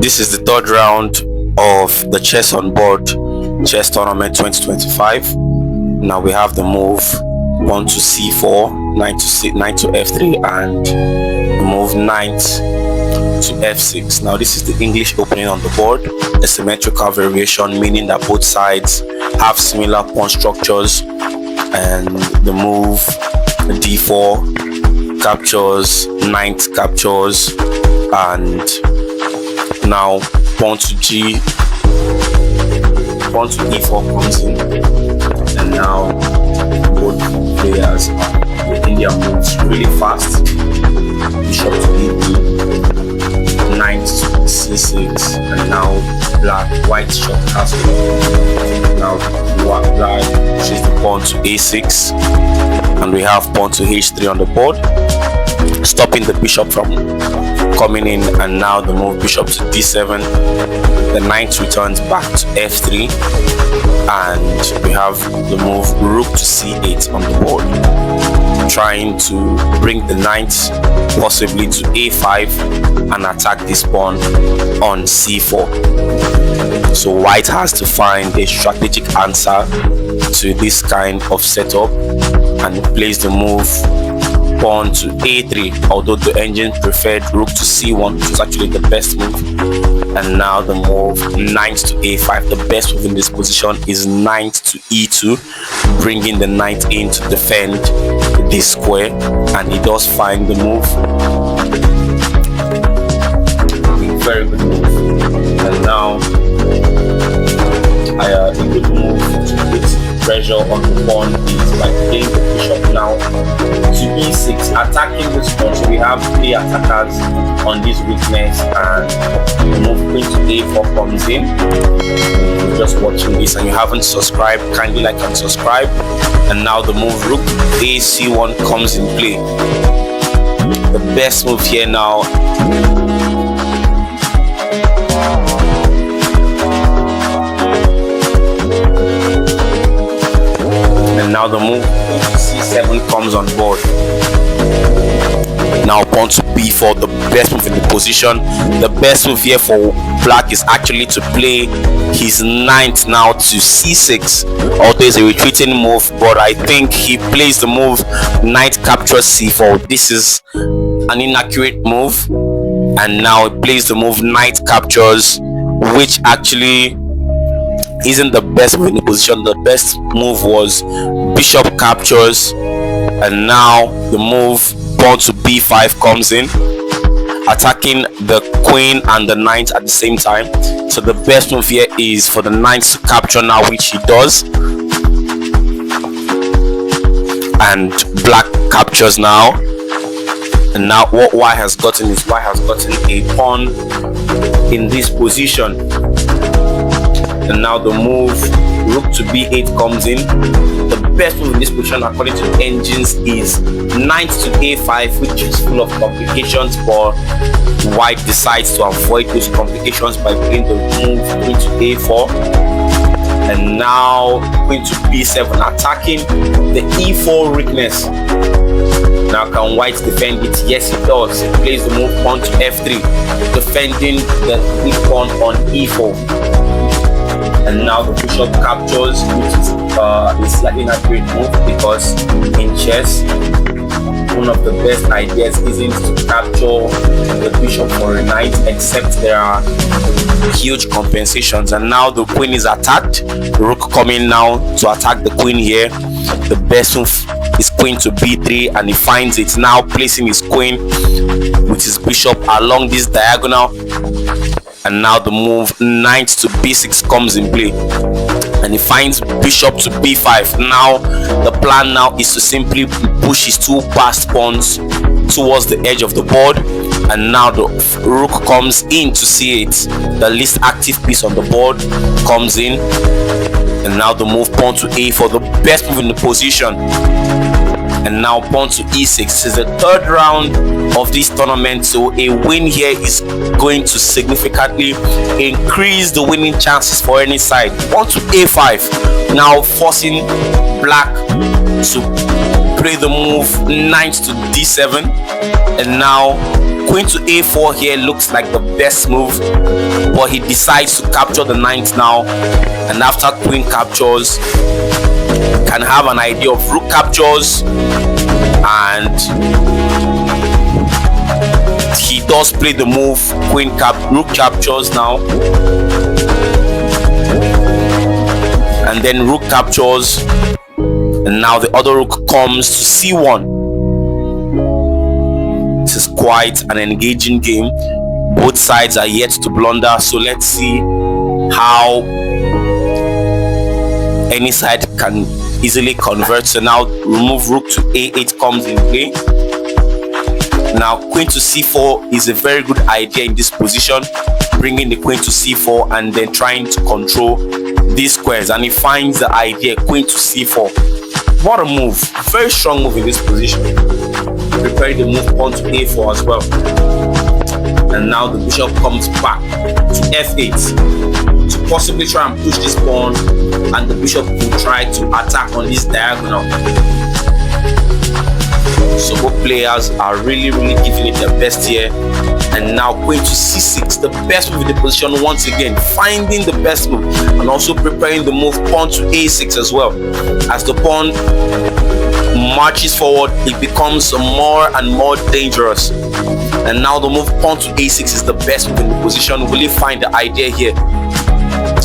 This is the third round of the chess on board chess tournament 2025. Now we have the move pawn to c4, knight to f3, and the move knight to f6. Now this is the English opening on the board, a symmetrical variation, meaning that both sides have similar pawn structures, and the move d4 captures, knight captures, and now pawn to e4 comes in, and now both players are making their moves really fast. Bishop to e3, knight to c6, and now white shot castle. Now black pushes the pawn to a6, and we have pawn to h3 on the board, stopping the bishop from coming in. And now the move bishop to d7, the knight returns back to f3, and we have the move rook to c8 on the board, trying to bring the knight possibly to a5 and attack this pawn on c4. So white has to find a strategic answer to this kind of setup, and plays the move pawn to a3, although the engine preferred rook to c1, which is actually the best move. And now the move knight to a5. The best move in this position is knight to e2, bringing the knight in to defend this square, and he does find the move. Very good move. And now a good move to put pressure on the pawn is by playing the bishop now to e6, attacking this pawn. So we have three attackers on this weakness, and the move queen to a4 comes in. If you're just watching this and you haven't subscribed, kindly like and subscribe. And now the move rook ac1 comes in play. The best move here now now the move c7 comes on board. Now pawn to b4, the best move in the position. The best move here for black is actually to play his knight now to c6, although it's a retreating move, but I think he plays the move knight captures c4. This is an inaccurate move, and now he plays the move knight captures, which actually isn't the best move in the position. The best move was bishop captures, and now the move pawn to b5 comes in, attacking the queen and the knight at the same time. So the best move here is for the knight to capture now, which he does, and black captures now. And now what white has gotten is a pawn in this position. And now the move rook to b8 comes in. The best move in this position according to the engines is knight to a5, which is full of complications, but white decides to avoid those complications by playing the move queen to a4. And now queen to b7, attacking the e4 weakness. Now can white defend it? Yes, it does. It plays the move pawn to f3, defending the weak pawn on e4. And now the bishop captures, which is a slightly inaccurate move, because in chess one of the best ideas isn't to capture the bishop for a knight, except there are huge compensations. And now the queen is attacked, rook coming now to attack the queen here. The best move is queen to b3, and he finds it, now placing his queen with his bishop along this diagonal. And now the move knight to b6 comes in play, and he finds bishop to b5. Now the plan now is to simply push his two passed pawns towards the edge of the board, and now the rook comes in to c8. The least active piece on the board comes in, and now the move pawn to a4, the best move in the position. And now pawn to e6. This is the third round of this tournament, so a win here is going to significantly increase the winning chances for any side. Pawn to a5, now forcing black to play the move knight to d7, and now Queen to a4 here looks like the best move, but he decides to capture the knight now, and after queen captures, can have an idea of rook captures, and he does play the move rook captures now, and then rook captures, and now the other rook comes to c1. This is quite an engaging game. Both sides are yet to blunder, so let's see how any side can easily convert. So now remove rook to a8 comes in play. Now queen to c4 is a very good idea in this position, bringing the queen to c4 and then trying to control these squares, and he finds the idea queen to c4. What a move, very strong move in this position. Preparing the move pawn to a4 as well, and now the bishop comes back to f8 to possibly try and push this pawn, and the bishop will try to attack on this diagonal. So both players are really giving it their best here. And now queen to c6, the best move in the position once again, finding the best move, and also preparing the move pawn to a6 as well. As the pawn marches forward, it becomes more and more dangerous. And now the move pawn to a6 is the best move in the position. Will he find the idea here?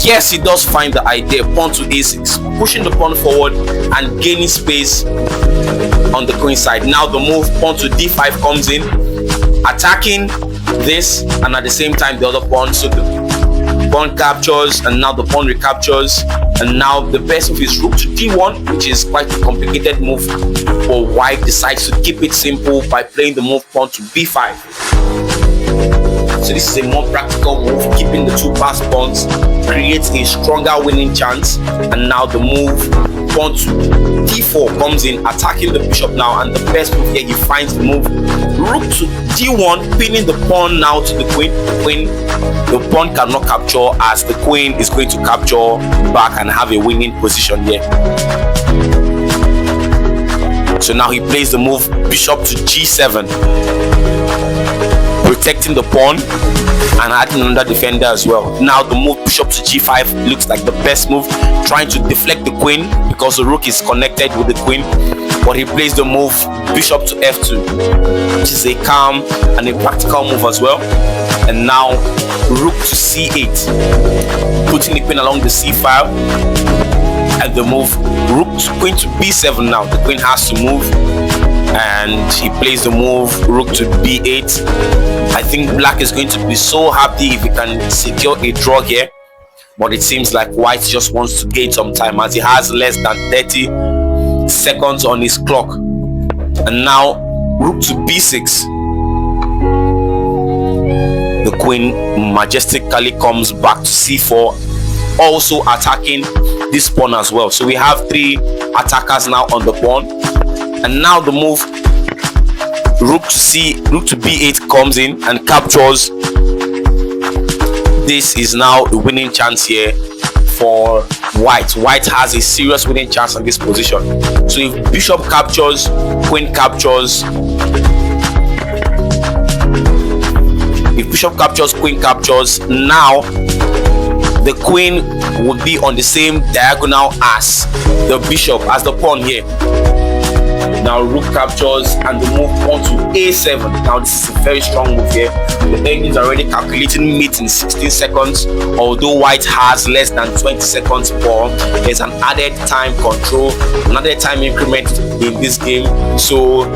Yes, he does find the idea. Pawn to a6, pushing the pawn forward and gaining space on the queen side. Now the move pawn to d5 comes in, attacking this, and at the same time the other pawn. So the pawn captures, and now the pawn recaptures, and now the best move is rook to d1, which is quite a complicated move, but white decides to keep it simple by playing the move pawn to b5. So this is a more practical move, keeping the two passed pawns creates a stronger winning chance. And now the move pawn to d4 comes in, attacking the bishop now, and the best move here, he finds the move rook to d1, pinning the pawn now to the queen. The pawn cannot capture, as the queen is going to capture back and have a winning position here. So now he plays the move bishop to g7, protecting the pawn and adding another defender as well. Now the move bishop to g5 looks like the best move, trying to deflect the queen because the rook is connected with the queen. But he plays the move bishop to f2, which is a calm and a practical move as well. And now rook to c8, putting the queen along the c file. And the move queen to b7. Now the queen has to move, and he plays the move rook to b8. I think black is going to be so happy if he can secure a draw here, but it seems like white just wants to gain some time, as he has less than 30 seconds on his clock. And now rook to b6. The queen majestically comes back to c4, also attacking this pawn as well. So we have three attackers now on the pawn. And now the move rook to b8 comes in and captures. This is now a winning chance here for white. White has a serious winning chance on this position. So if bishop captures, queen captures. If bishop captures, queen captures. Now the queen would be on the same diagonal as the bishop, as the pawn here. Now rook captures, and the move pawn to a7. Now this is a very strong move here. The Penguins are already calculating mate in 16 seconds, although white has less than 20 seconds more. There's an added time control, another time increment in this game. So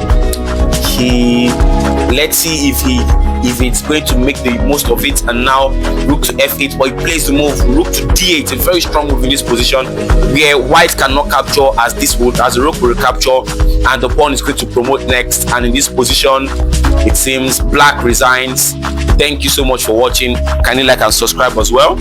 let's see if it's going to make the most of it. And now rook to f8, but he plays the move rook to d8, a very strong move in this position, where white cannot capture, as the rook will recapture, and the pawn is going to promote next. And in this position, it seems black resigns. Thank you so much for watching. Kindly like and subscribe as well.